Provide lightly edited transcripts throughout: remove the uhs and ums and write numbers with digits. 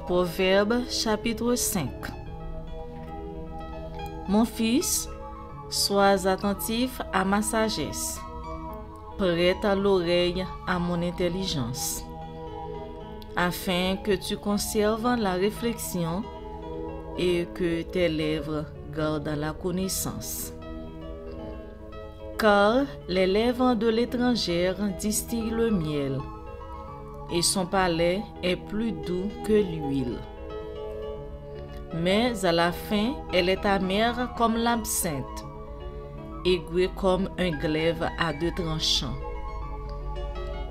Proverbe chapitre 5. Mon fils, sois attentif à ma sagesse, prête l'oreille à mon intelligence, afin que tu conserves la réflexion et que tes lèvres gardent la connaissance. Car les lèvres de l'étrangère distillent le miel, et son palais est plus doux que l'huile. Mais à la fin, elle est amère comme l'absinthe, aiguë comme un glaive à deux tranchants.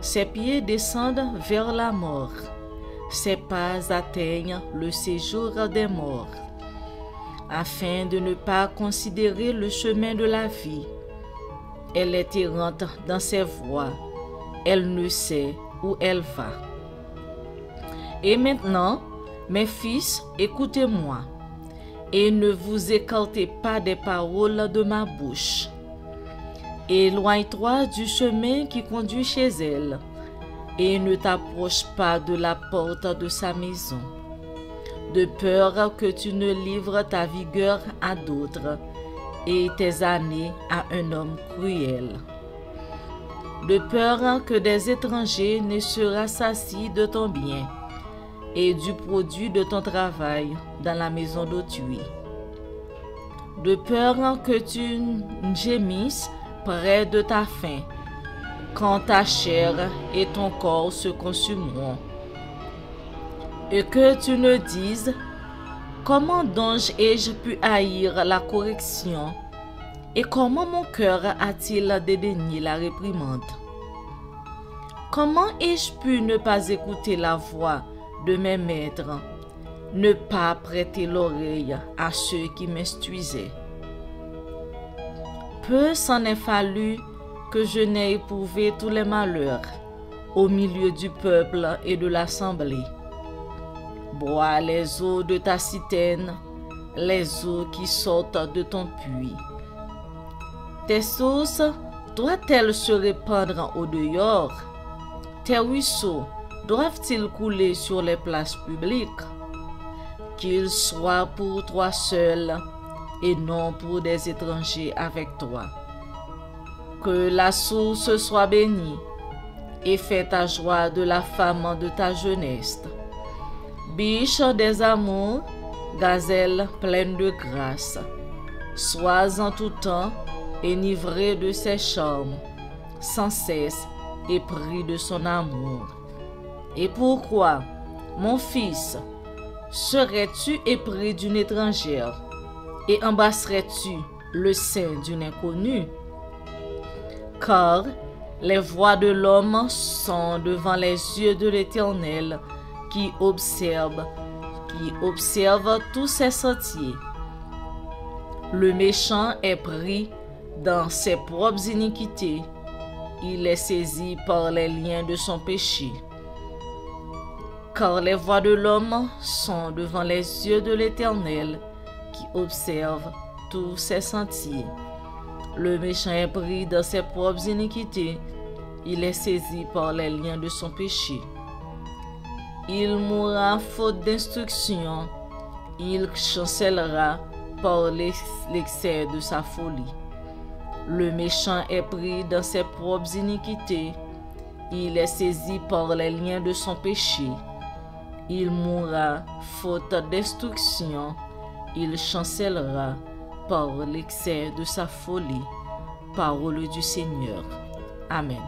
Ses pieds descendent vers la mort, ses pas atteignent le séjour des morts, afin de ne pas considérer le chemin de la vie. Elle est errante dans ses voies, elle ne sait où elle va. Et maintenant, mes fils, écoutez-moi, et ne vous écartez pas des paroles de ma bouche. Éloigne-toi du chemin qui conduit chez elle, et ne t'approche pas de la porte de sa maison, de peur que tu ne livres ta vigueur à d'autres, et tes années à un homme cruel. De peur que des étrangers ne se rassasient de ton bien et du produit de ton travail dans la maison d'autrui. De peur que tu gémisses près de ta faim, quand ta chair et ton corps se consumeront. Et que tu ne dises: comment donc ai-je pu haïr la correction, et comment mon cœur a-t-il dédaigné la réprimande? Comment ai-je pu ne pas écouter la voix de mes maîtres, ne pas prêter l'oreille à ceux qui m'instruisaient? Peu s'en est fallu que je n'ai éprouvé tous les malheurs au milieu du peuple et de l'assemblée. Bois les eaux de ta citerne, les eaux qui sortent de ton puits. Tes sources doivent-elles se répandre au dehors? Tes ruisseaux doivent-ils couler sur les places publiques? Qu'ils soient pour toi seul et non pour des étrangers avec toi. Que la source soit bénie et fais ta joie de la femme de ta jeunesse. Biche des amours, gazelle pleine de grâce, sois en tout temps enivré de ses charmes, sans cesse épris de son amour. Et pourquoi, mon fils, serais-tu épris d'une étrangère et embrasserais-tu le sein d'une inconnue? Car les voies de l'homme sont devant les yeux de l'Éternel, qui observe tous ses sentiers. Le méchant est pris dans ses propres iniquités, il est saisi par les liens de son péché. Car les voies de l'homme sont devant les yeux de l'Éternel, qui observe tous ses sentiers. Le méchant est pris dans ses propres iniquités, il est saisi par les liens de son péché. Il mourra faute d'instruction, il chancellera par l'excès de sa folie. Le méchant est pris dans ses propres iniquités, il est saisi par les liens de son péché. Il mourra faute d'instruction, il chancellera par l'excès de sa folie. Parole du Seigneur. Amen.